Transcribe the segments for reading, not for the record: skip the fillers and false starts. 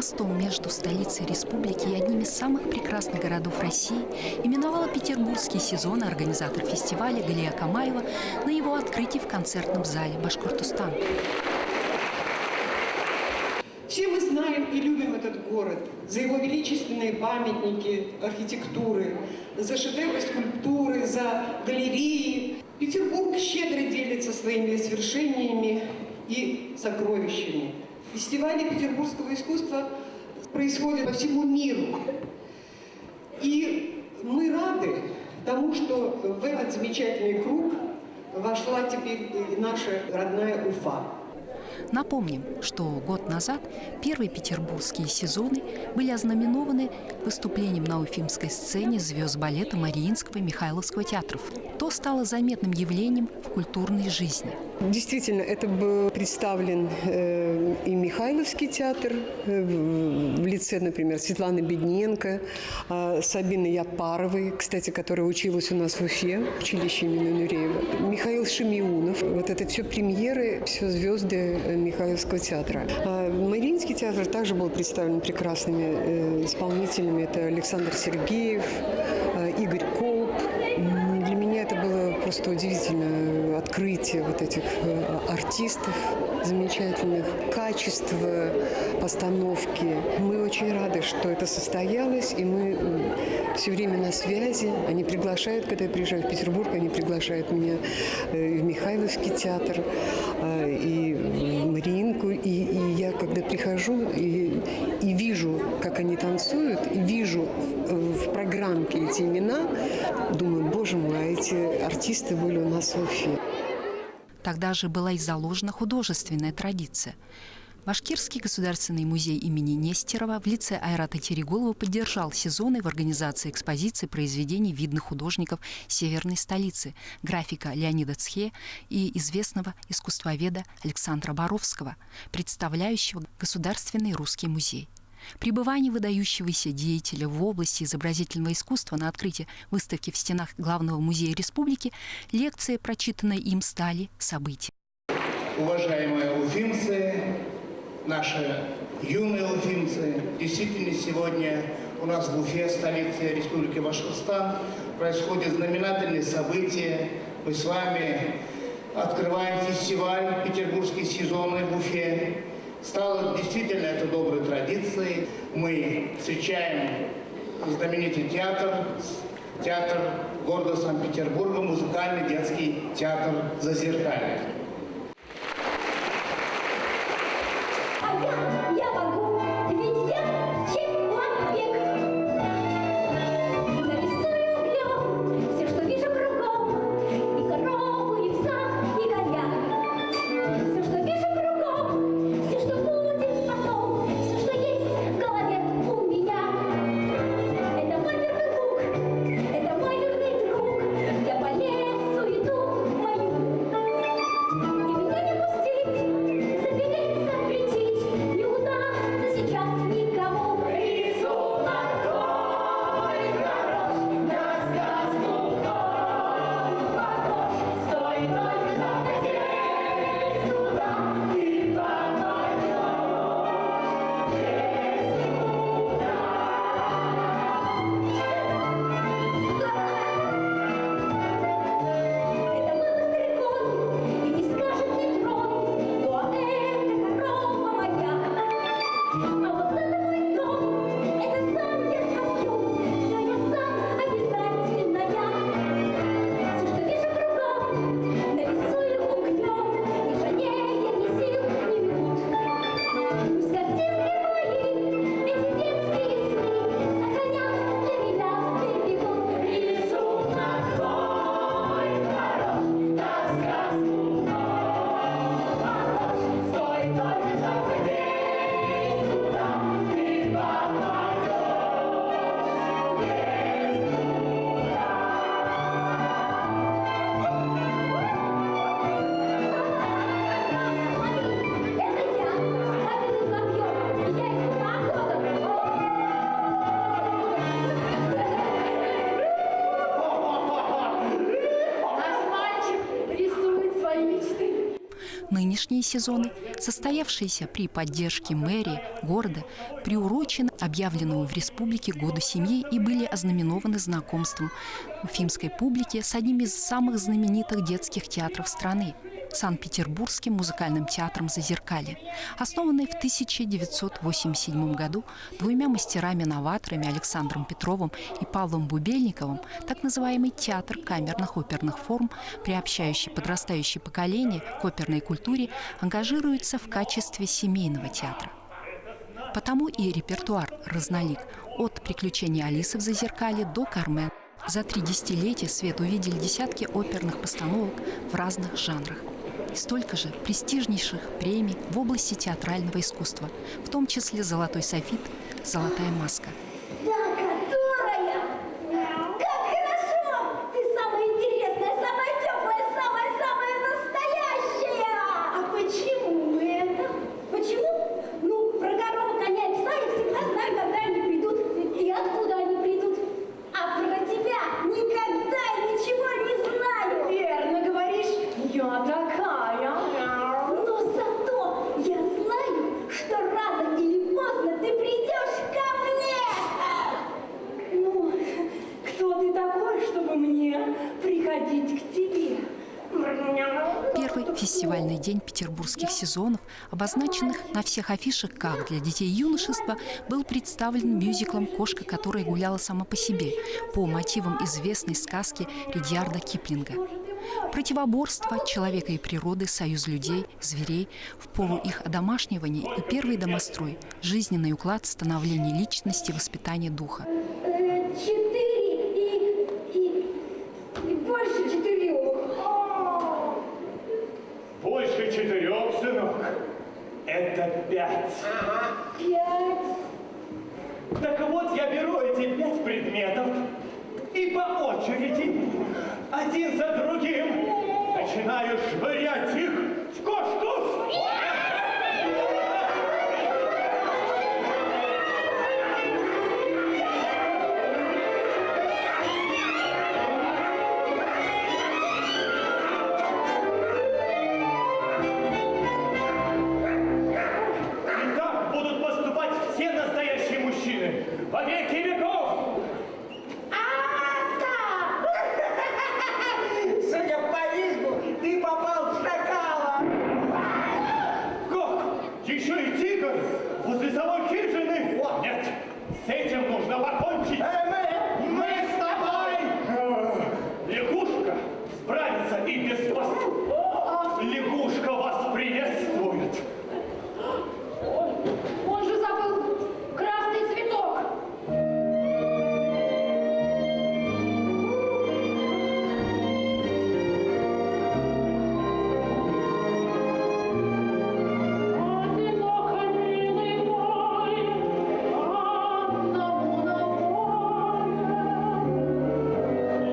мостом между столицей республики и одним из самых прекрасных городов России именовала петербургский сезон организатор фестиваля Галия Камаева на его открытии в концертном зале Башкортостан. Все мы знаем и любим этот город за его величественные памятники архитектуры, за шедевры скульптуры, за галереи. Петербург щедро делится своими свершениями и сокровищами. Фестивали петербургского искусства происходят по всему миру. И мы рады тому, что в этот замечательный круг вошла теперь и наша родная Уфа. Напомним, что год назад первые петербургские сезоны были ознаменованы выступлением на уфимской сцене звезд балета Мариинского и Михайловского театров. То стало заметным явлением в культурной жизни. Действительно, это был представлен и Михайловский театр в лице, например, Светланы Бедненко, Сабины Япаровой, кстати, которая училась у нас в Уфе, в училище имени Нуреева, Михаил Шемиунов. Вот это все премьеры, все звезды Михайловского театра. Мариинский театр также был представлен прекрасными исполнителями. Это Александр Сергеев, Игорь Колб. Для меня это было просто удивительное открытие вот этих артистов замечательных, качество постановки. Мы очень рады, что это состоялось, и мы все время на связи. Они приглашают, когда я приезжаю в Петербург, они приглашают меня в Михайловский театр, и в Мариинку. И я, когда прихожу и вижу, как они танцуют, и вижу в программке эти имена, думаю, боже мой, а эти артисты были у нас в Уфе. Тогда же была и заложена художественная традиция. Башкирский государственный музей имени Нестерова в лице Айрата Терегулова поддержал сезоны в организации экспозиции произведений видных художников северной столицы, графика Леонида Цхе и известного искусствоведа Александра Боровского, представляющего Государственный русский музей. Пребывание выдающегося деятеля в области изобразительного искусства на открытии выставки в стенах Главного музея республики, лекции, прочитанные им, стали событием. Уважаемые уфимцы, наши юные уфимцы, действительно сегодня у нас в Уфе, столице Республики Башкортостан, происходит знаменательное событие. Мы с вами открываем фестиваль «Петербургские сезоны» в Уфе. Стало действительно это доброй традицией. Мы встречаем знаменитый театр города Санкт-Петербурга, музыкальный детский театр «Зазеркалье». Нынешние сезоны, состоявшиеся при поддержке мэрии города, приурочены объявленному в республике Году семьи и были ознаменованы знакомством уфимской публики с одним из самых знаменитых детских театров страны – Санкт-Петербургским музыкальным театром «Зазеркалье», основанный в 1987 году двумя мастерами-новаторами Александром Петровым и Павлом Бубельниковым, так называемый театр камерных оперных форм, приобщающий подрастающее поколение к оперной культуре, ангажируется в качестве семейного театра. Потому и репертуар разнолик – от «Приключений Алисы в Зазеркалье» до «Кармен». За 3 десятилетия свет увидели десятки оперных постановок в разных жанрах. И столько же престижнейших премий в области театрального искусства, в том числе «Золотой софит», «Золотая маска». Да, которая! Как хорошо! Ты самая интересная, самая теплая, самая-самая настоящая! А почему это? Почему? Ну, про корову, коня и пса я всегда знаю, когда они придут и откуда они придут. А про тебя никогда и ничего не знаю! Верно говоришь, я такая. Но зато я знаю, что рано или поздно ты придешь ко мне. Ну, кто ты такой, чтобы мне приходить к тебе? Первый фестивальный день петербургских сезонов, обозначенных на всех афишах как для детей и юношества, был представлен мюзиклом «Кошка, которая гуляла сама по себе» по мотивам известной сказки Ридьярда Киплинга. Противоборство человека и природы, союз людей, зверей в пору их одомашнивания и первый домострой, жизненный уклад становления личности, воспитания духа. 4 и больше 4. Больше 4, сынок. Это 5. 5. Так вот, я беру эти 5 предметов и по очереди, один за другим, начинаю швырять их в кошку. И так будут поступать все настоящие мужчины во веки веков. Судя по визгу, ты попал в шакала. Как? Еще и тигр возле самой хижины? Нет, с этим нужно покончить. Мы с тобой! Лягушка справится и без вас. Лягушка вас приветствует. Он же забыл красный цветок.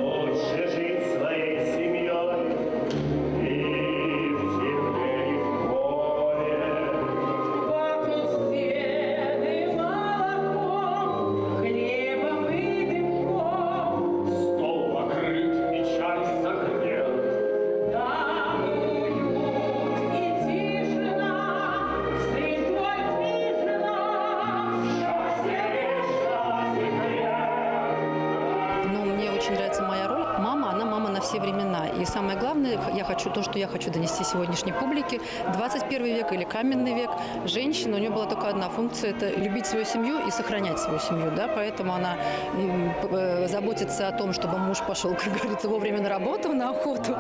Лучше жить своей семьей и в тепле, и в поле. Пахнут стены молоком, хлебом и дымком. Стол покрыт и чай согрет. Там уют и тишина, святой княжна. Ну, мне очень нравится моя роль. Мама, она мама на все времена. И самое главное, то, что я хочу донести сегодняшней публике, 21 век или каменный век, женщина, у нее была только одна функция – это любить свою семью и сохранять свою семью. Да? Поэтому она заботится о том, чтобы муж пошел, как говорится, вовремя на работу, на охоту.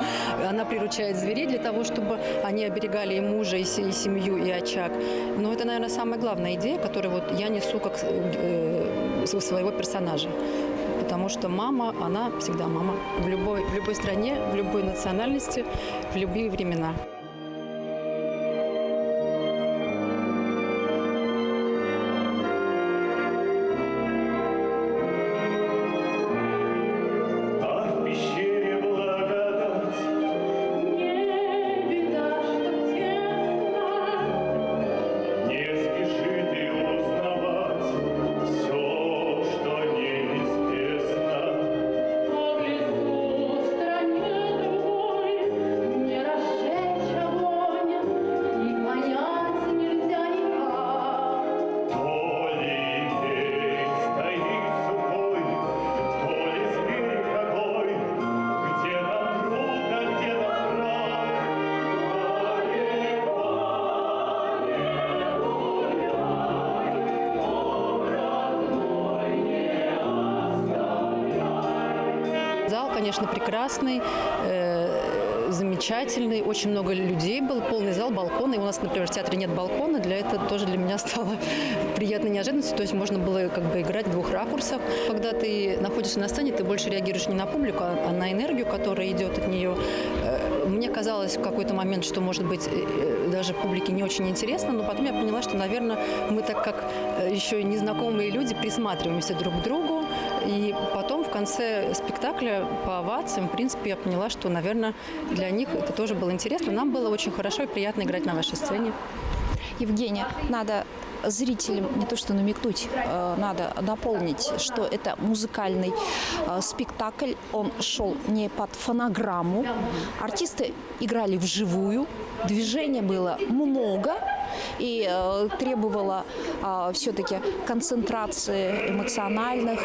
Она приручает зверей для того, чтобы они оберегали и мужа, и семью, и очаг. Но это, наверное, самая главная идея, которую вот я несу как своего персонажа. Потому что мама, она всегда мама. В любой стране, в любой национальности, в любые времена. А в пещере благодать. Не беда, что тесно. Не спеши ты узнавать все, что неизвестно. А в лесу в стране другой не разжечь конечно, прекрасный, замечательный. Очень много людей был, полный зал, балконы. И у нас, например, в театре нет балкона. Тоже для меня стало приятной неожиданностью. То есть можно было как бы играть в двух ракурсах. Когда ты находишься на сцене, ты больше реагируешь не на публику, а на энергию, которая идет от нее. Мне казалось в какой-то момент, что, может быть, даже публике не очень интересно, но потом я поняла, что, наверное, мы так как еще и незнакомые люди присматриваемся друг к другу. И потом в конце спектакля по овациям, в принципе, я поняла, что, наверное, для них это тоже было интересно. Нам было очень хорошо и приятно играть на вашей сцене. Евгения, надо зрителям не то что намекнуть, надо дополнить, что это музыкальный спектакль. Он шел не под фонограмму. Артисты играли вживую. Движения было много и требовало все-таки концентрации эмоциональных,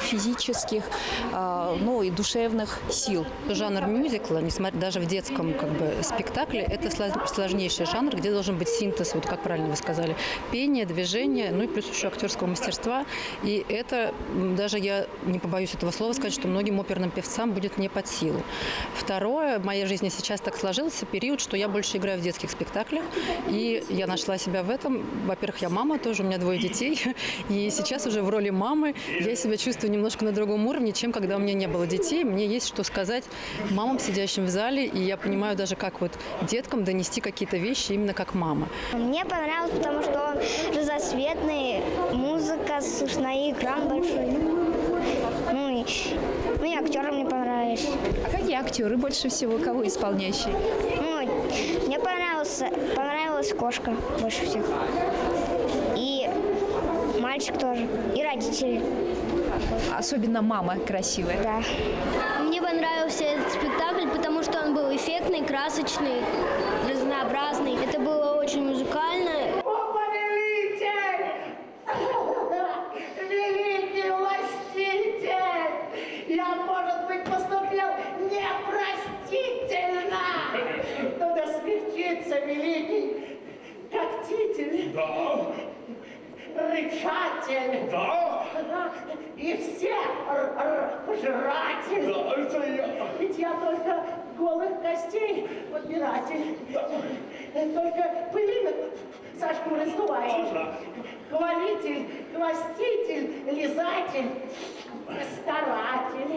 физических, ну и душевных сил. Жанр мюзикла, несмотря даже в детском как бы спектакле, это сложнейший жанр, где должен быть синтез, вот как правильно вы сказали, пение, движение, ну и плюс еще актерского мастерства. И это, даже я не побоюсь этого слова сказать, что многим оперным певцам будет не под силу. Второе, в моей жизни сейчас так сложился период, что я больше играю в детских спектаклях, и я нашла себя в этом. Во-первых, я мама тоже, у меня 2 детей, и сейчас уже в роли мамы я себя чувствую немножко на другом уровне, чем когда у меня не было детей. Мне есть что сказать мамам, сидящим в зале, и я понимаю даже, как вот деткам донести какие-то вещи именно как мама. Мне понравилось, потому что он разноцветный, музыка слышна, и экран большой. Ну и актеры мне понравились. А какие актеры больше всего, кого исполняющие? Ну, мне понравилась кошка больше всех. И мальчик тоже, и родители. Особенно мама красивая. Да. Мне понравился этот спектакль, потому что он был эффектный, красочный, разнообразный. Это было очень музыкально. Великий властитель! Я, может быть, поступил непростительно, но да смягчится великий когтитель. Да. Рычатель. Да. И все пожиратель. Да, это я. Ведь я только голых костей подбиратель. Только пылинок со шкуры сдуватель. Хвалитель, хвоститель, лизатель, старатель.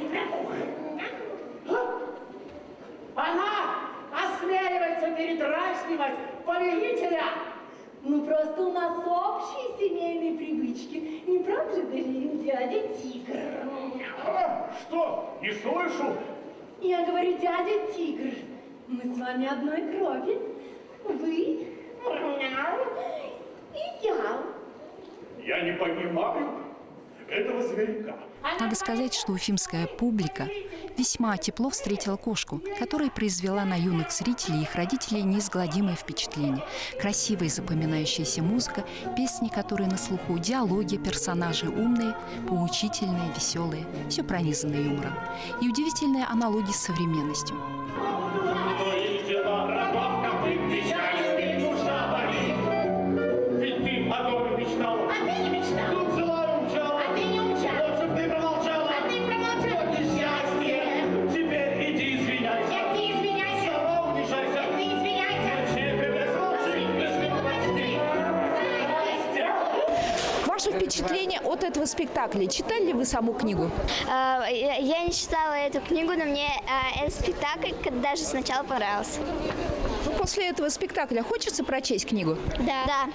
Она осмеливается передразнивать повелителя. Ну, просто у нас общие семейные привычки. Не правда ли, дядя Тигр? Что? Не слышу? Я говорю, дядя Тигр, мы с вами одной крови. Вы и я. Я не понимаю этого зверька. Надо сказать, что уфимская публика весьма тепло встретила кошку, которая произвела на юных зрителей и их родителей неизгладимое впечатление. Красивая и запоминающаяся музыка, песни, которые на слуху, диалоги, персонажи умные, поучительные, веселые, все пронизано юмором. И удивительные аналогии с современностью. Ваше впечатление от этого спектакля? Читали ли вы саму книгу? Я не читала эту книгу, но мне этот спектакль даже сначала понравился. Ну, после этого спектакля хочется прочесть книгу? Да.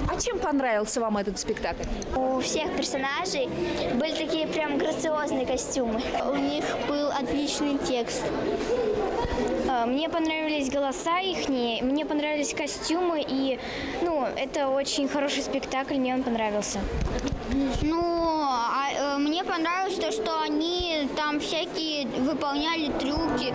А чем понравился вам этот спектакль? У всех персонажей были такие прям грациозные костюмы. У них был отличный текст. Мне понравились голоса их, мне понравились костюмы, и, это очень хороший спектакль, мне он понравился. Мне понравилось то, что они там всякие выполняли трюки.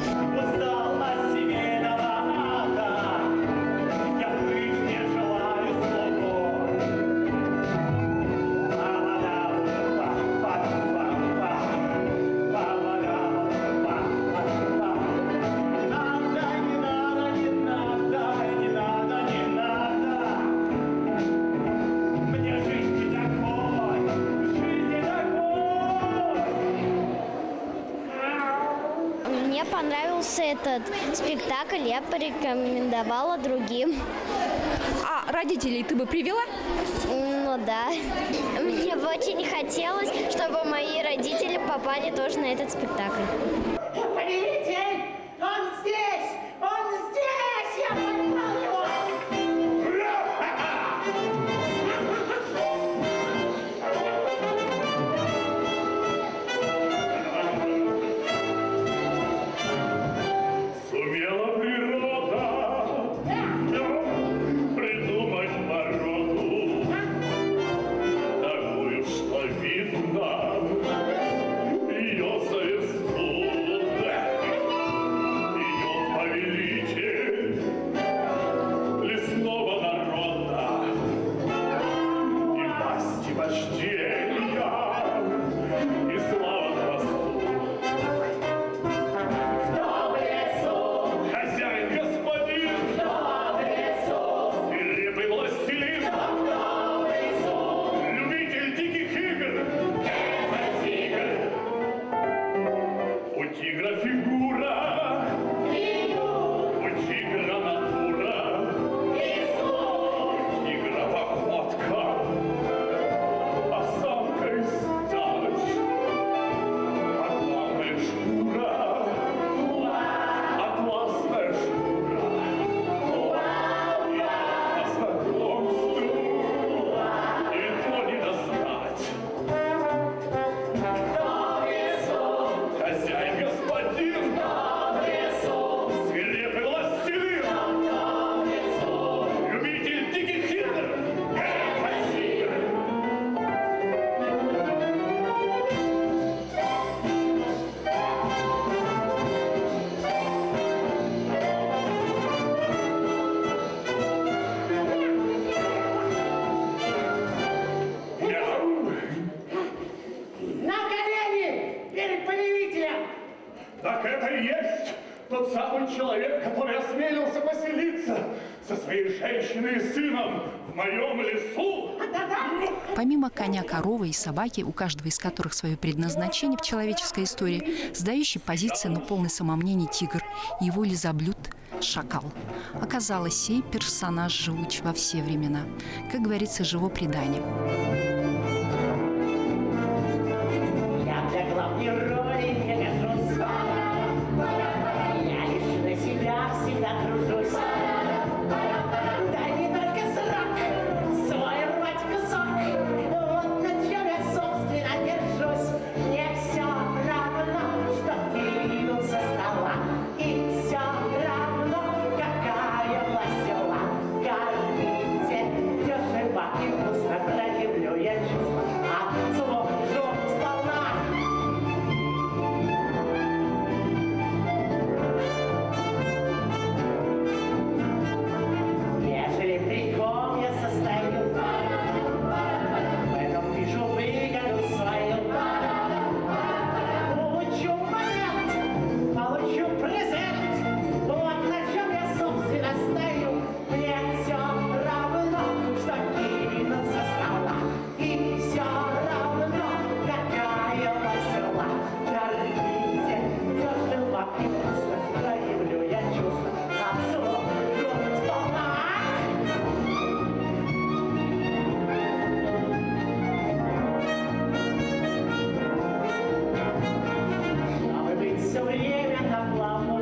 понравился этот спектакль, я порекомендовала другим. А родителей ты бы привела? Ну да. Мне бы очень хотелось, чтобы мои родители попали тоже на этот спектакль. Повелитель! Он здесь! Он здесь! Я поймал его! Сумела природа придумать породу такую, что видно ее звезду, ее повелитель лесного народа и власти почтения и слава хвосту. Хозяин, господин, свирепый властелин, любитель диких игр, у тигра фигура, у тигра натура, у тигра походка, осанка и стать, а главное шкура. Атласная шкура, а знакомству и то не достать. Хозяин, господин, свирепый властелин, любитель диких игр, На колени перед повелителем! Так это и есть тот самый человек, который осмелился поселиться со своей женщиной и сыном в моем лесу. Помимо коня, коровы и собаки, у каждого из которых свое предназначение в человеческой истории, сдающий позиции, но полный самомнений тигр и его лизоблюд – шакал. Оказалось, сей персонаж живуч во все времена. Как говорится, живо предание. Я для главной роли не гожусь. Я лишь на себя всегда тружусь. Дай мне только срок свой рвать кусок. Вот на чем я, собственно, держусь. Мне все равно, что кинул со стола. И все равно, какая властела. Кормите дешево и вкусно, проявлю я чувства. Отслужу сполна. Ежели при ком я состою, в этом вижу выгоду свою. Получу момент, получу презент, вот на чем я, собственно, стою. Мне все равно, что кинут со стола, и все равно, какая весела. Кормите дешево и вкусно, проявлю я чувства. Отслужу сполна. Чтобы быть все время на плаву,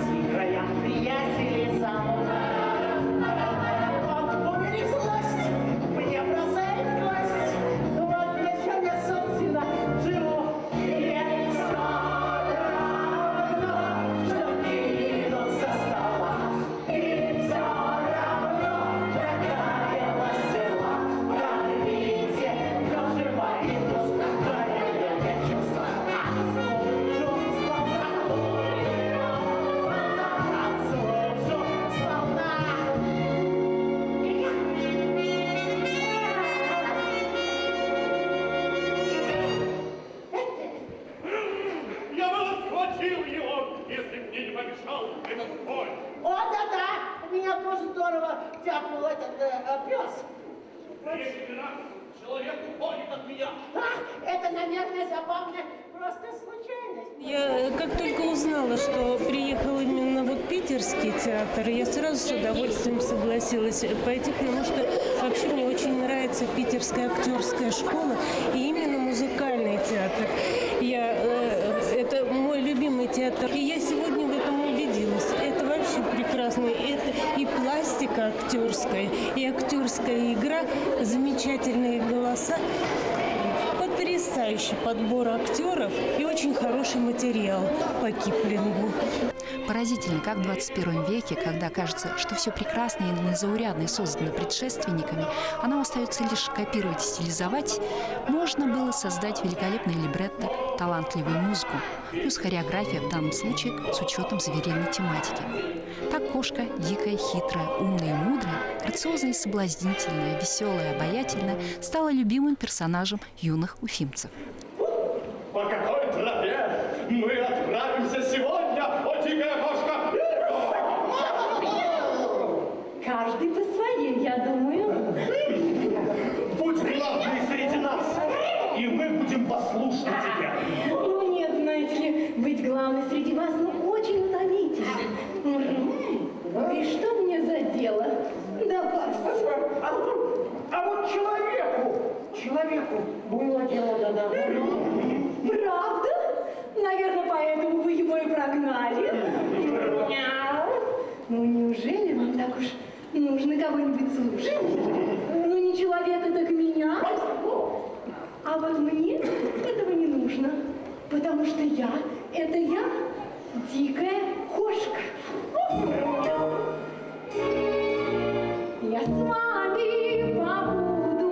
тигра я в приятели зову. Он умерит злость, мне бросает кость. Вот для чем я, собственно, живу. Мне все равно, что кинут со стола. И все равно, какая весела. Кормите дешево и вкусно, проявлю я чувства. Отслужу сполна. Отслужу сполна. Я бы схватил его, если мне не помешал этот конь. О, да-да, у меня тоже здорово тяпнул этот пес. Лишний раз человек уходит от меня. Это, наверное, забавно просто случайность. Я как только узнала, что приехал именно вот питерский театр, я сразу с удовольствием согласилась пойти, потому что вообще мне очень нравится питерская актерская школа и именно музыкальный театр. Это мой любимый театр. И я сегодня в этом убедилась. Это вообще прекрасно. Это и пластика актерская, и актерская игра, замечательные голоса. Потрясающий подбор актеров и очень хороший материал по Киплингу. Поразительно, как в 21 веке, когда кажется, что все прекрасное и незаурядное создано предшественниками, а нам остается лишь копировать и стилизовать, можно было создать великолепное либретто, талантливую музыку, плюс хореография в данном случае с учетом звериной тематики. Так кошка, дикая, хитрая, умная и мудрая, грациозная и соблазнительная, веселая, обаятельная, стала любимым персонажем юных уфимцев. По какой тропе мы отправимся сегодня, о дикая кошка? Каждый по своей, я думаю. Будь главной среди нас, и мы будем послушны тебе. Ну нет, знаете ли, быть главной среди вас, очень утомительно. И что мне за дело? Да вас. А вот человеку было дело до добра. Правда? Наверное, поэтому вы его и прогнали. Ну, неужели вам так уж нужно кого-нибудь слушать? Ну, не человека, так меня. А вот мне этого не нужно, потому что это я, дикая кошка. Я с вами побуду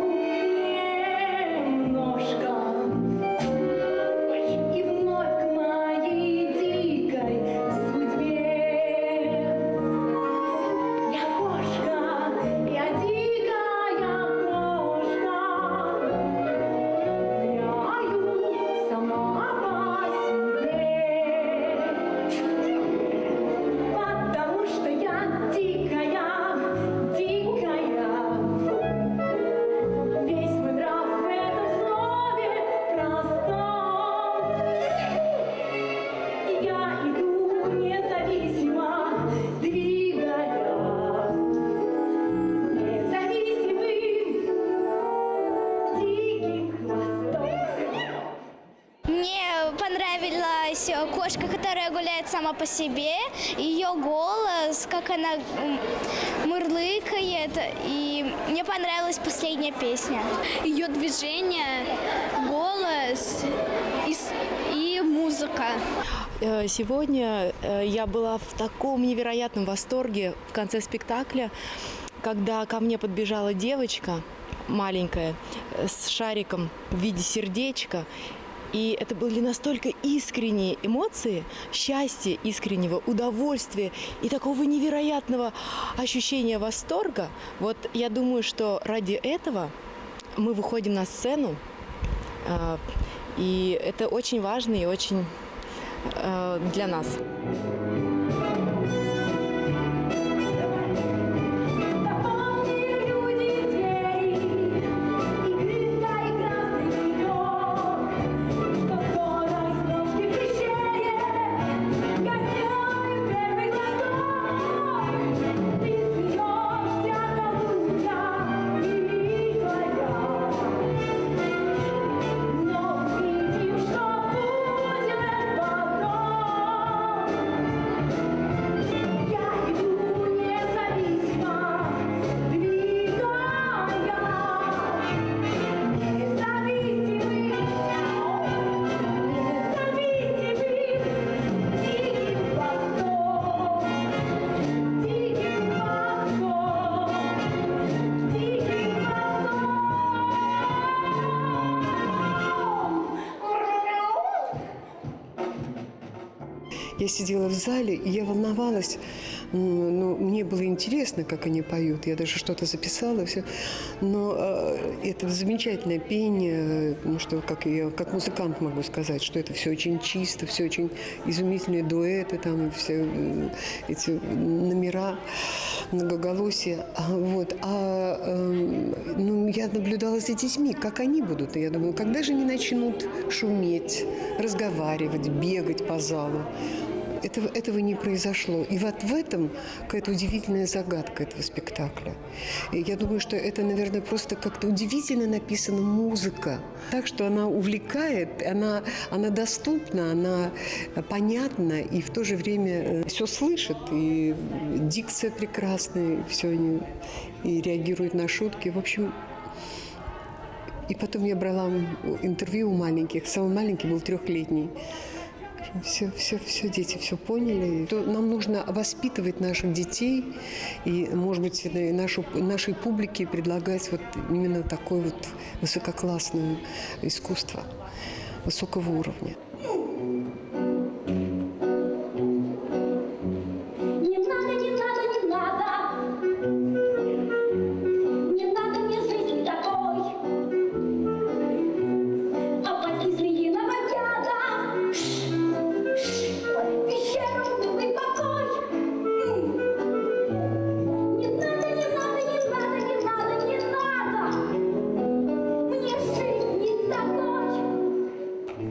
немножко. И вновь к моей дикой судьбе. Я кошка, я дикая кошка. Гуляю сама по себе. Потому что я дикая. Весь мой нрав в этом слове простом. И я иду независимо, двигая независимым диким хвостом. Мне понравилась кошка, которая гуляет сама по себе, ее голос, как она мурлыкает, и мне понравилась последняя песня. Ее движение, голос и музыка. Сегодня я была в таком невероятном восторге в конце спектакля, когда ко мне подбежала девочка маленькая с шариком в виде сердечка. И это были настолько искренние эмоции, счастья искреннего, удовольствия и такого невероятного ощущения восторга. Вот я думаю, что ради этого мы выходим на сцену, и это очень важно и очень для нас. Я сидела в зале, и я волновалась. Мне было интересно, как они поют. Я даже что-то записала, все. Но это замечательное пение, потому что, как музыкант могу сказать, что это все очень чисто, все очень изумительные дуэты, там все эти номера. многоголосие. Вот. Ну, я наблюдала за детьми, как они будут. И я думаю, когда же они начнут шуметь, разговаривать, бегать по залу? Этого не произошло. И вот в этом какая-то удивительная загадка этого спектакля. И я думаю, что это, наверное, просто как-то удивительно написана музыка. Так что она увлекает, она доступна, она понятна, и в то же время все слышит. И дикция прекрасная, все они и реагируют на шутки. В общем, и потом я брала интервью у маленьких. Самый маленький был 3-летний. Все дети все поняли. Нам нужно воспитывать наших детей и, может быть, нашей публике предлагать вот именно такое вот высококлассное искусство высокого уровня.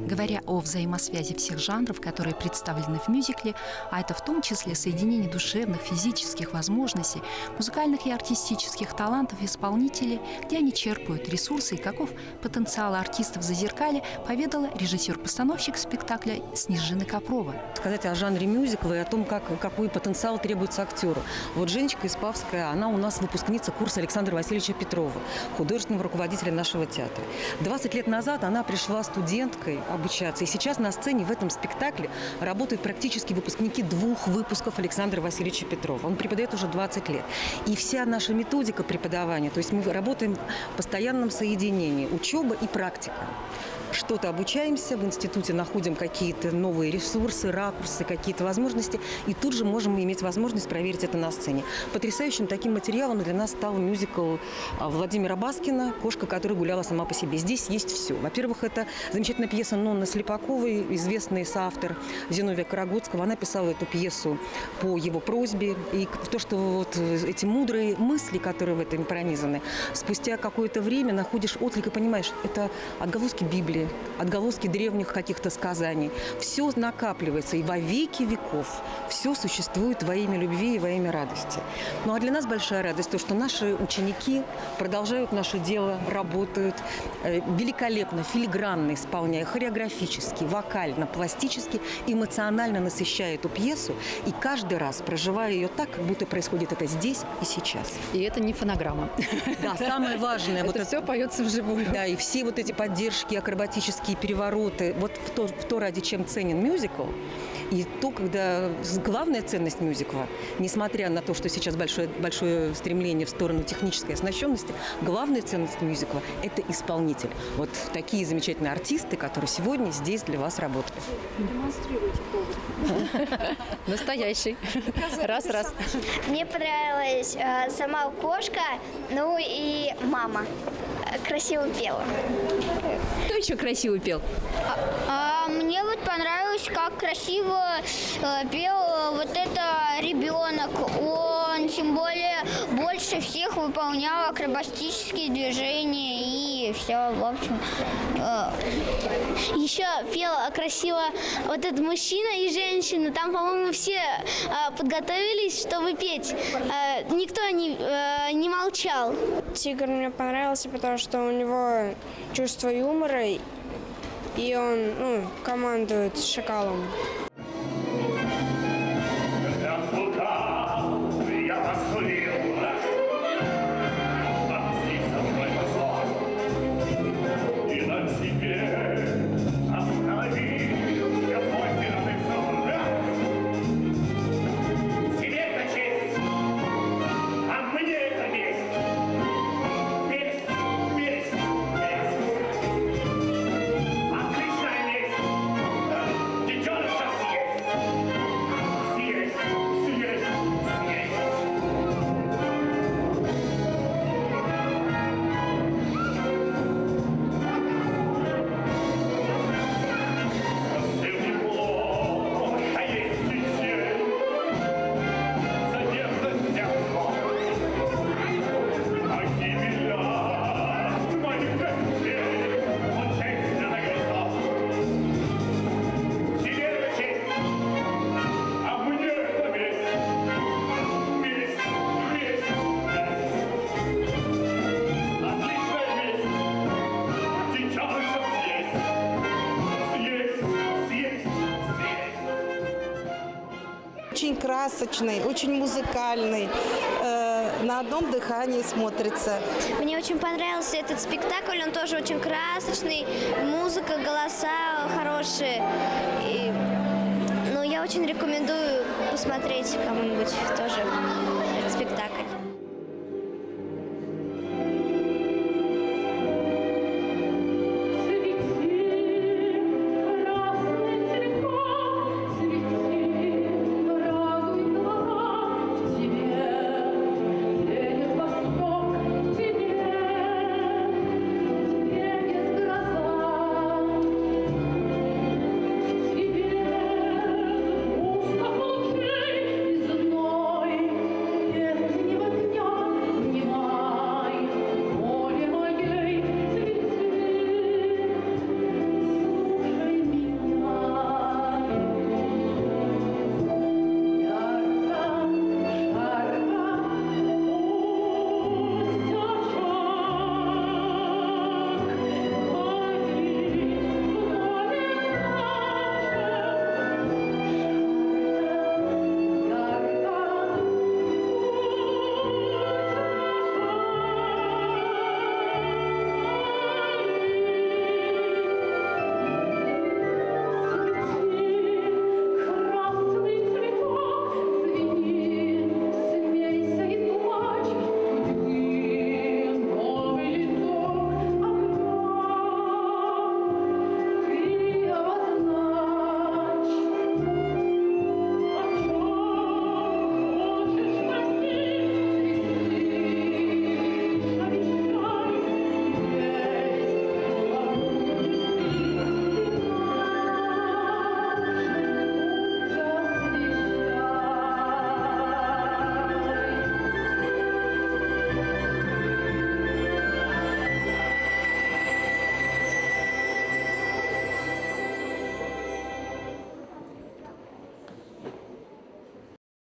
Говоря о взаимосвязи всех жанров, которые представлены в мюзикле, а это в том числе соединение душевных, физических возможностей, музыкальных и артистических талантов исполнителей, где они черпают ресурсы и каков потенциал артистов «Зазеркалья», поведала режиссер-постановщик спектакля Снежина Копрова. Сказать о жанре мюзикла и о том, какой потенциал требуется актеру. Вот Женечка Испавская, она у нас выпускница курса Александра Васильевича Петрова, художественного руководителя нашего театра. 20 лет назад она пришла студенткой обучаться. И сейчас на сцене в этом спектакле работают практически выпускники 2 выпусков Александра Васильевича Петрова. Он преподает уже 20 лет. И вся наша методика преподавания, то есть мы работаем в постоянном соединении учеба и практика. Что-то обучаемся, в институте находим какие-то новые ресурсы, ракурсы, какие-то возможности, и тут же можем иметь возможность проверить это на сцене. Потрясающим таким материалом для нас стал мюзикл Владимира Баскина «Кошка, которая гуляла сама по себе». Здесь есть все. Во-первых, это замечательная пьеса Нонны Слепаковой, известный соавтор Зиновия Карагодского. Она писала эту пьесу по его просьбе. И то, что вот эти мудрые мысли, которые в этом пронизаны, спустя какое-то время находишь отклик и понимаешь, это отголоски Библии, отголоски древних каких-то сказаний. Все накапливается, и во веки веков все существует во имя любви и во имя радости. Ну а для нас большая радость то, что наши ученики продолжают наше дело, работают великолепно, филигранно исполняя, хореографически, вокально, пластически, эмоционально насыщая эту пьесу, и каждый раз проживая ее так, как будто происходит это здесь и сейчас. И это не фонограмма. Да, самое важное. Это все поется вживую. Да, и все вот эти поддержки, акробатические перевороты, вот то, ради чем ценен мюзикл, и то, когда главная ценность мюзикла, несмотря на то, что сейчас большое стремление в сторону технической оснащенности, главная ценность мюзикла – это исполнитель. Вот такие замечательные артисты, которые сегодня здесь для вас работают. Демонстрируйте повод. Настоящий. Раз. Мне понравилась сама кошка, ну и мама. Красиво пела. Кто еще красиво пел? Мне вот понравилось, как красиво пел вот это ребенок. Он тем более больше всех выполнял акробатические движения и все, в общем. Еще пел красиво вот этот мужчина и женщина. Там, по-моему, все подготовились, чтобы петь. Никто не молчал. Тигр мне понравился, потому что у него чувство юмора, и он командует шакалом. Сейчас очень красочный, очень музыкальный. На одном дыхании смотрится. Мне очень понравился этот спектакль, он тоже очень красочный, музыка, голоса хорошие. Я очень рекомендую посмотреть кому-нибудь тоже этот спектакль.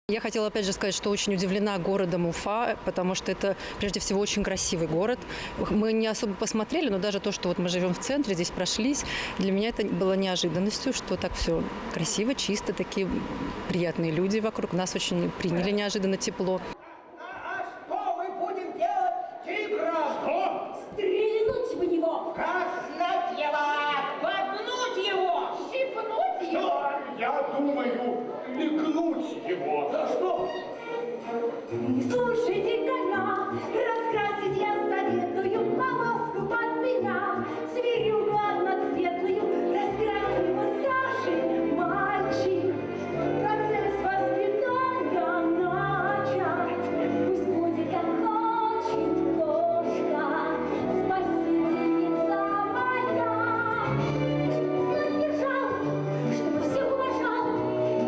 Я хотела опять же сказать, что очень удивлена городом Уфа, потому что это прежде всего очень красивый город. Мы не особо посмотрели, но даже то, что вот мы живем в центре, здесь прошлись, для меня это было неожиданностью, что так все красиво, чисто, такие приятные люди вокруг. Нас очень приняли неожиданно тепло. Что мы будем делать с тигром? Что? Стрельнуть в него! Коснуть его! Поднуть его! Щипнуть его! Что? Я думаю, легнуть его. За что? Слушайте-ка, раскрасить я советую полоску под меня, зверюгу одноцветную, раскрасить массажи, мальчик, процесс воспитания начать, пусть будет как хочет кошка, спасительница моя. Знать не жалко, чтобы все уважал,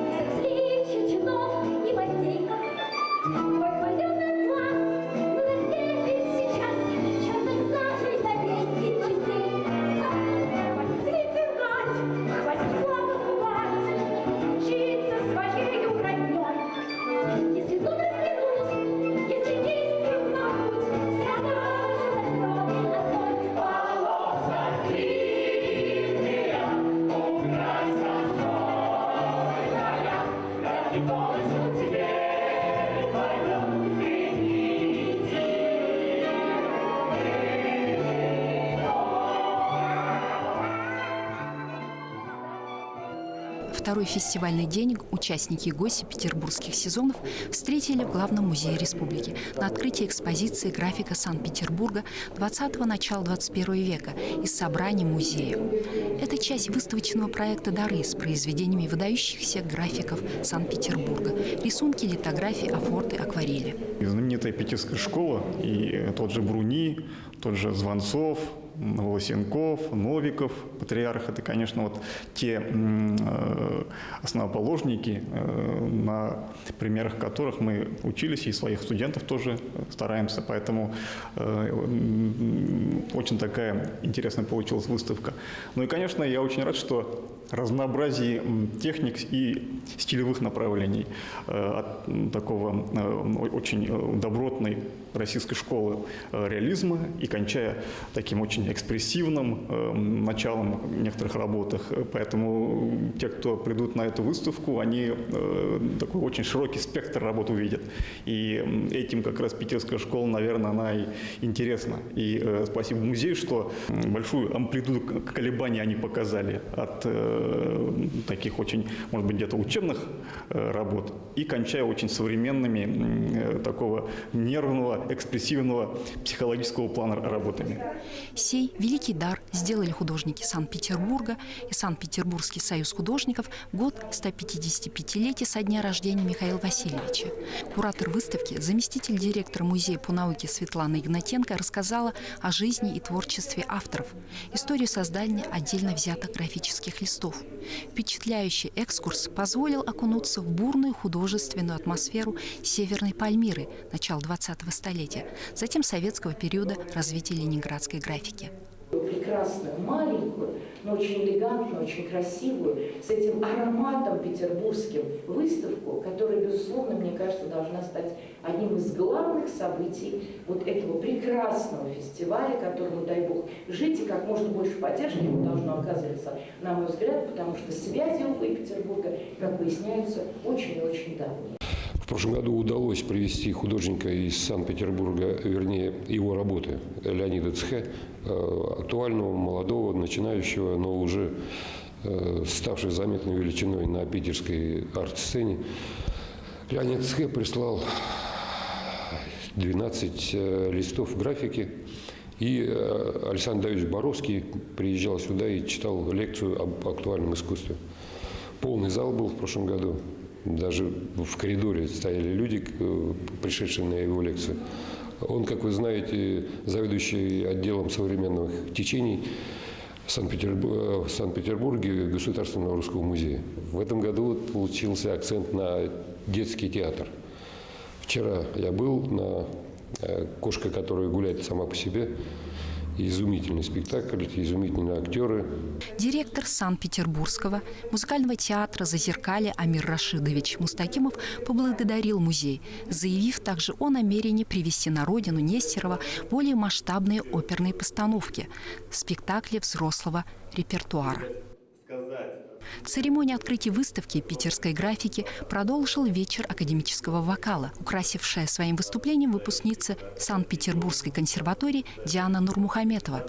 безразличие чинов и воздейка. Твой пойдет глаз, разделит сейчас черной сажей на 10 частей. Хватит лицемать, хватит флаговать, учиться своею родней. Если тут разглянуть, если действие забудь, вся наша крови одной. Полоса длинная, украсть достойная, ради полосу тебе. Второй фестивальный день участники и гости петербургских сезонов встретили в Главном музее республики на открытии экспозиции «Графика Санкт-Петербурга 20-го, начала 21 века» из собраний музея. Это часть выставочного проекта «Дары» с произведениями выдающихся графиков Санкт-Петербурга. Рисунки, литографии, афорты, акварели. И знаменитая питерская школа, и тот же Бруни, тот же Звонцов, Волосенков, Новиков, Патриарх – это, конечно, вот те основоположники, на примерах которых мы учились, и своих студентов тоже стараемся. Поэтому очень такая интересная получилась выставка. Ну и, конечно, я очень рад, что разнообразие техник и стилевых направлений от такого очень добротной российской школы реализма и кончая таким очень очень экспрессивным началом в некоторых работах. Поэтому те, кто придут на эту выставку, они такой очень широкий спектр работ увидят. И этим как раз питерская школа, наверное, она и интересна. И спасибо музею, что большую амплитуду колебаний они показали от таких очень, может быть, где-то учебных работ и кончая очень современными, такого нервного, экспрессивного, психологического плана работами. Сей великий дар сделали художники Санкт-Петербурга и Санкт-Петербургский союз художников в год 155-летия со дня рождения Михаила Васильевича. Куратор выставки, заместитель директора музея по науке Светлана Игнатенко рассказала о жизни и творчестве авторов, историю создания отдельно взятых графических листов. Впечатляющий экскурс позволил окунуться в бурную художественную атмосферу Северной Пальмиры начала 20-го столетия, затем советского периода развития ленинградской графики. Прекрасную, маленькую, но очень элегантную, очень красивую, с этим ароматом петербургским выставку, которая, безусловно, мне кажется, должна стать одним из главных событий вот этого прекрасного фестиваля, которому, дай бог, жить и как можно больше поддержки ему должно оказываться, на мой взгляд, потому что связи Уфы и Петербурга, как выясняется, очень и очень давние. В прошлом году удалось привезти художника из Санкт-Петербурга, вернее, его работы, Леонида Цхе, актуального, молодого, начинающего, но уже ставшего заметной величиной на питерской арт-сцене. Леонид Цхе прислал 12 листов графики, и Александр Давидович Боровский приезжал сюда и читал лекцию об актуальном искусстве. Полный зал был в прошлом году. Даже в коридоре стояли люди, пришедшие на его лекцию. Он, как вы знаете, заведующий отделом современных течений в Санкт-Петербурге Государственного русского музея. В этом году получился акцент на детский театр. Вчера я был на «Кошка, которая гуляет сама по себе». Изумительный спектакль, изумительные актеры. Директор Санкт-Петербургского музыкального театра «Зазеркалье» Амир Рашидович Мустакимов поблагодарил музей, заявив также о намерении привести на родину Нестерова более масштабные оперные постановки, спектакли взрослого репертуара. Церемонию открытия выставки питерской графики продолжил вечер академического вокала, украсившая своим выступлением выпускница Санкт-Петербургской консерватории Диана Нурмухаметова.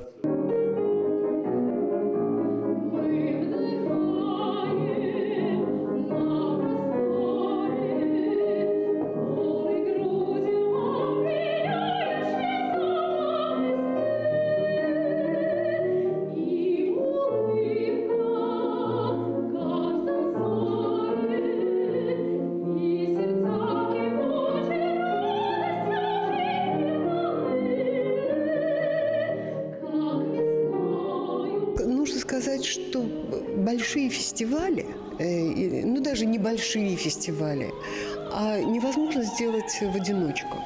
Сказать, что большие фестивали, ну даже небольшие фестивали, невозможно сделать в одиночку.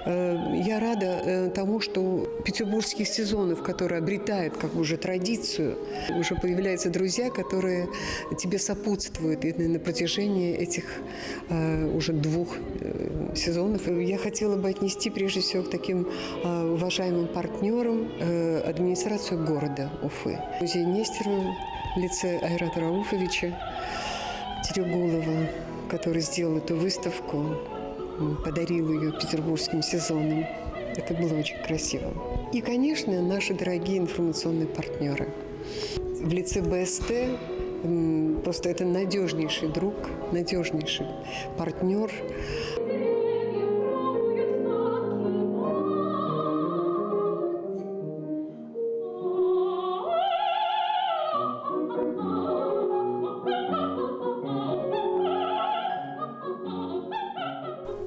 Я рада тому, что петербургских сезонов, которые обретают как бы уже традицию, уже появляются друзья, которые тебе сопутствуют и на протяжении этих уже 2 сезонов. Я хотела бы отнести прежде всего к таким уважаемым партнерам администрацию города Уфы. Музей Нестерова в лице Айрата Рауфовича Терегулова, который сделал эту выставку, подарил ее петербургским сезонам. Это было очень красиво. И, конечно, наши дорогие информационные партнеры. В лице БСТ просто это надежнейший друг, надежнейший партнер.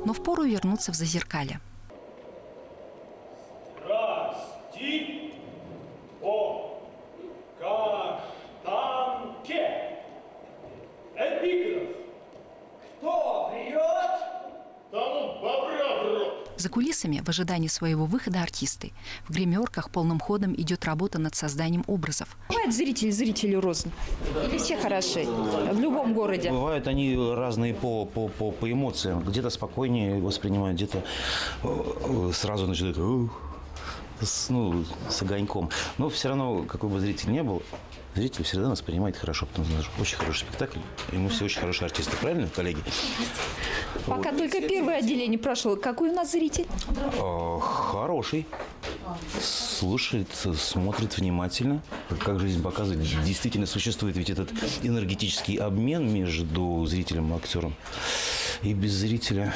Но впору вернуться в Зазеркалье. Здрасте, о каштанке. Эпиграф. Кто врет? Тому бобра в рот. За кулисами, в ожидании своего выхода артисты. В гримерках полным ходом идет работа над созданием образов. Бывает зрителю рознь? Или все хороши? В любом городе? Бывают они разные по эмоциям. Где-то спокойнее воспринимают, где-то сразу начинают с огоньком. Но все равно, какой бы зритель ни был, зритель всегда нас принимает хорошо, потому что это очень хороший спектакль, и мы все очень хорошие артисты. Правильно, коллеги? Пока только первое отделение прошло. Какой у нас зритель? Хороший. Слушает, смотрит внимательно, как жизнь показывает. Действительно существует ведь этот энергетический обмен между зрителем и актером. И без зрителя,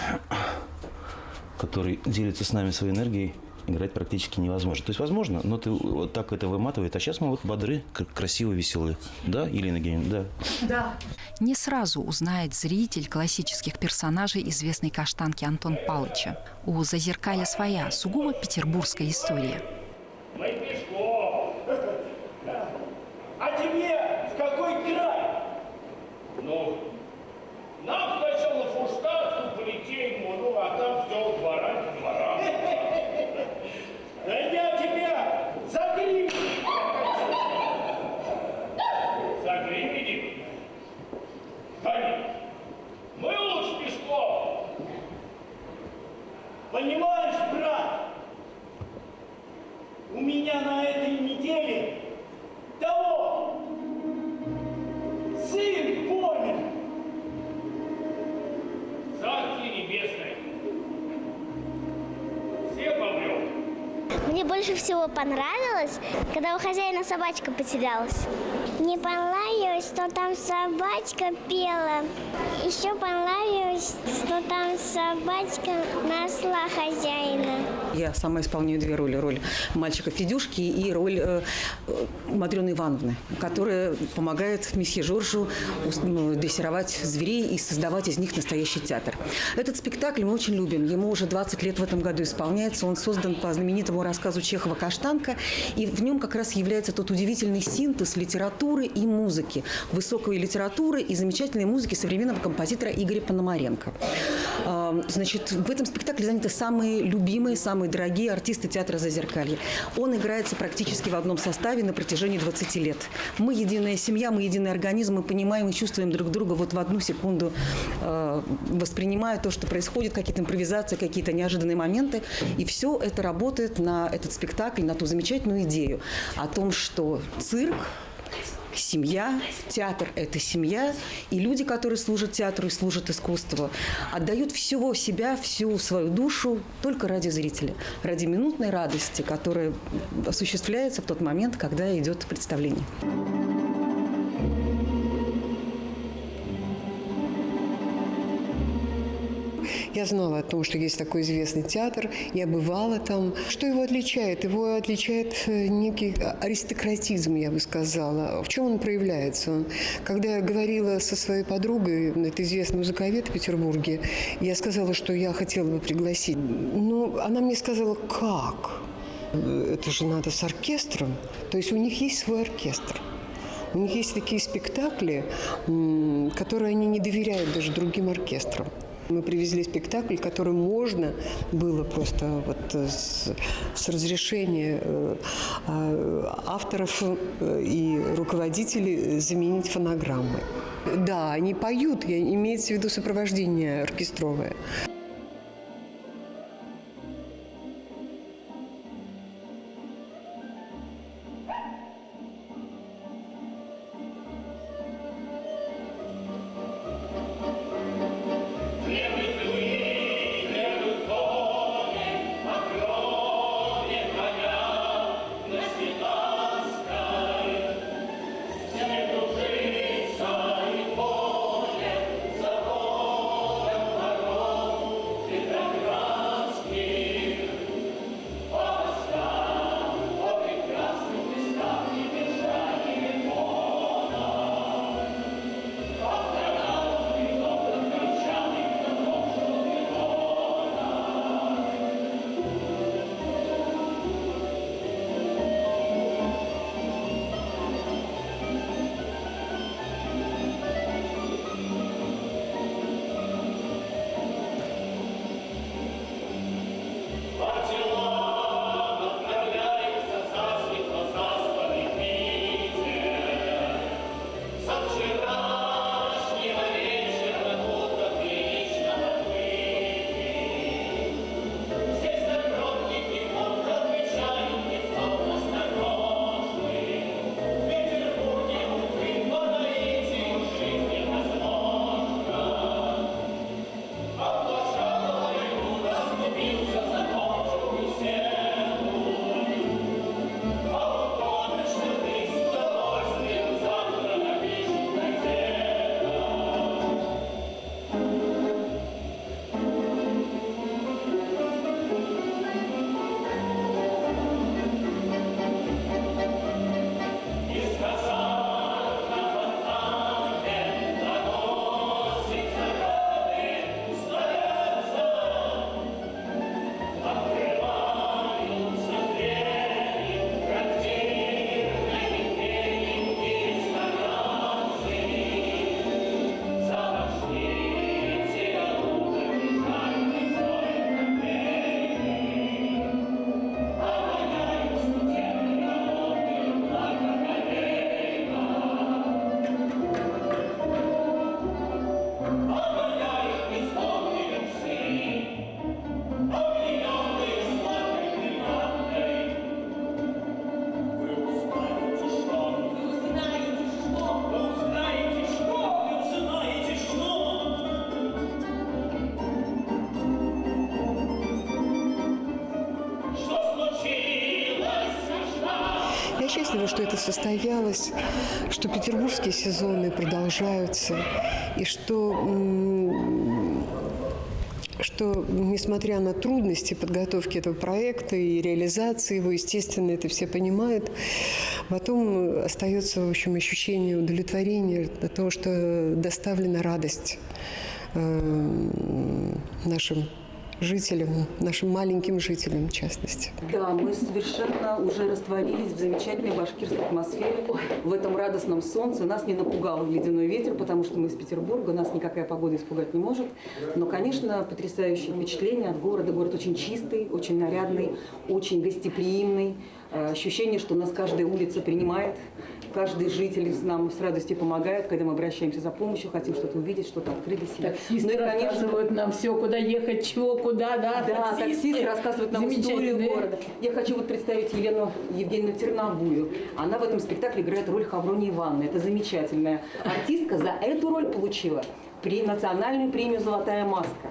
который делится с нами своей энергией, играть практически невозможно. То есть возможно, но ты вот так это выматывает. А сейчас мы вот бодры, красиво, веселые. Да, Елена Евгеньевна? Да. Да. Не сразу узнает зритель классических персонажей известной каштанки Антон Палыча. У «Зазеркалья» своя, сугубо петербургская история. Мы пешком. А тебе в какой край? Ну, нам сначала в Фурштадту, по Литейному, а там все двора. Да я тебя за гривень. За гривень? Конечно. Мы лучше пешком. Понимаешь, брат? У меня на этой неделе того сын помер. Царствие небесное. Все помрем. Мне больше всего понравилось, когда у хозяина собачка потерялась. Мне понравилось, что там собачка пела. Еще понравилось, что там собачка нашла хозяина. Я сама исполняю две роли. Роль мальчика Федюшки и роль Матрены Ивановны, которая помогает месье Жоржу дрессировать зверей и создавать из них настоящий театр. Этот спектакль мы очень любим. Ему уже 20 лет в этом году исполняется. Он создан по знаменитому рассказу Чехова «Каштанка». И в нем как раз является тот удивительный синтез литературы и музыки. Высокой литературы и замечательной музыки современного композитора Игоря Пономаренко. Значит, в этом спектакле заняты самые любимые, самые дорогие артисты театра «Зазеркалье». Он играется практически в одном составе на протяжении 20 лет. Мы единая семья, мы единый организм, мы понимаем и чувствуем друг друга вот в одну секунду, воспринимая то, что происходит, какие-то импровизации, какие-то неожиданные моменты. И все это работает на этот спектакль, на ту замечательную идею о том, что цирк, семья, театр – это семья, и люди, которые служат театру и служат искусству, отдают всего себя, всю свою душу только ради зрителя, ради минутной радости, которая осуществляется в тот момент, когда идет представление. Я знала о том, что есть такой известный театр, я бывала там. Что его отличает? Его отличает некий аристократизм, я бы сказала. В чем он проявляется? Когда я говорила со своей подругой, это известный музыковед в Петербурге, я сказала, что я хотела бы пригласить. Но она мне сказала, как? Это же надо с оркестром. То есть у них есть свой оркестр. У них есть такие спектакли, которые они не доверяют даже другим оркестрам. Мы привезли спектакль, который можно было просто вот с разрешения авторов и руководителей заменить фонограммы. Да, они поют, имеется в виду сопровождение оркестровое. счастлива, что это состоялось, что петербургские сезоны продолжаются, и что, несмотря на трудности подготовки этого проекта и реализации его, естественно, это все понимают, потом остается, в общем, ощущение удовлетворения от того, что доставлена радость нашим жителям, нашим маленьким жителям в частности. Да, мы совершенно уже растворились в замечательной башкирской атмосфере, в этом радостном солнце. Нас не напугал ледяной ветер, потому что мы из Петербурга, нас никакая погода испугать не может. Но, конечно, потрясающее впечатление от города. Город очень чистый, очень нарядный, очень гостеприимный. Ощущение, что нас каждая улица принимает. Каждый житель нам с радостью помогает, когда мы обращаемся за помощью, хотим что-то увидеть, что-то открыть для себя. Таксисты рассказывают нам все, куда ехать, чего, куда, да? Да, таксисты рассказывают нам историю города. Я хочу вот представить Елену Евгеньевну Терновую. Она в этом спектакле играет роль Хавронии Ивановны. Это замечательная артистка. За эту роль получила национальную премию «Золотая маска».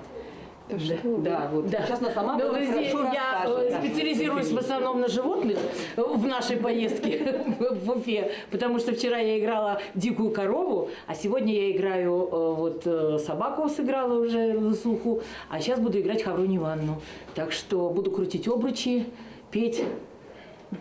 Да, вот. Да. Сейчас она сама хорошо я расскажет. специализируюсь в основном на животных в нашей поездке в Уфе, потому что вчера я играла дикую корову, а сегодня я играю собаку, сыграла уже на слуху, а сейчас буду играть Хавронию Ивановну. Так что буду крутить обручи, петь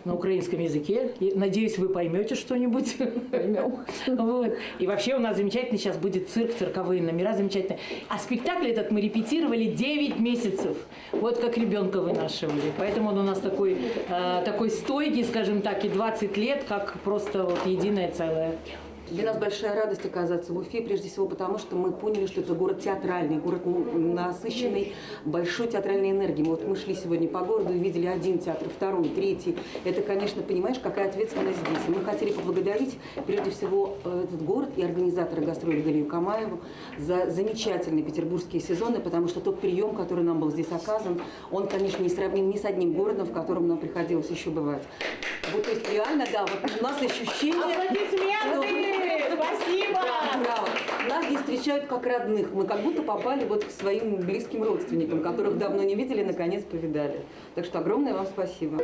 на украинском языке. Надеюсь, вы поймете что-нибудь. Поймем. Вот. И вообще у нас замечательный сейчас будет цирк, цирковые номера замечательные. А спектакль этот мы репетировали 9 месяцев. Вот как ребенка вынашивали. Поэтому он у нас такой стойкий, скажем так, и 20 лет, как просто вот единое целое. Для нас большая радость оказаться в Уфе, прежде всего потому, что мы поняли, что это город театральный, город насыщенный большой театральной энергией. Мы шли сегодня по городу и видели один театр, второй, третий. Это, конечно, понимаешь, какая ответственность здесь. И мы хотели поблагодарить, прежде всего, этот город и организатора гастролей Галию Камаеву за замечательные петербургские сезоны, потому что тот прием, который нам был здесь оказан, он, конечно, не сравним ни с одним городом, в котором нам приходилось еще бывать. Вот, то есть реально, да, вот у нас ощущение... Спасибо! Да, нас здесь встречают как родных. Мы как будто попали вот к своим близким родственникам, которых давно не видели, наконец повидали. Так что огромное вам спасибо.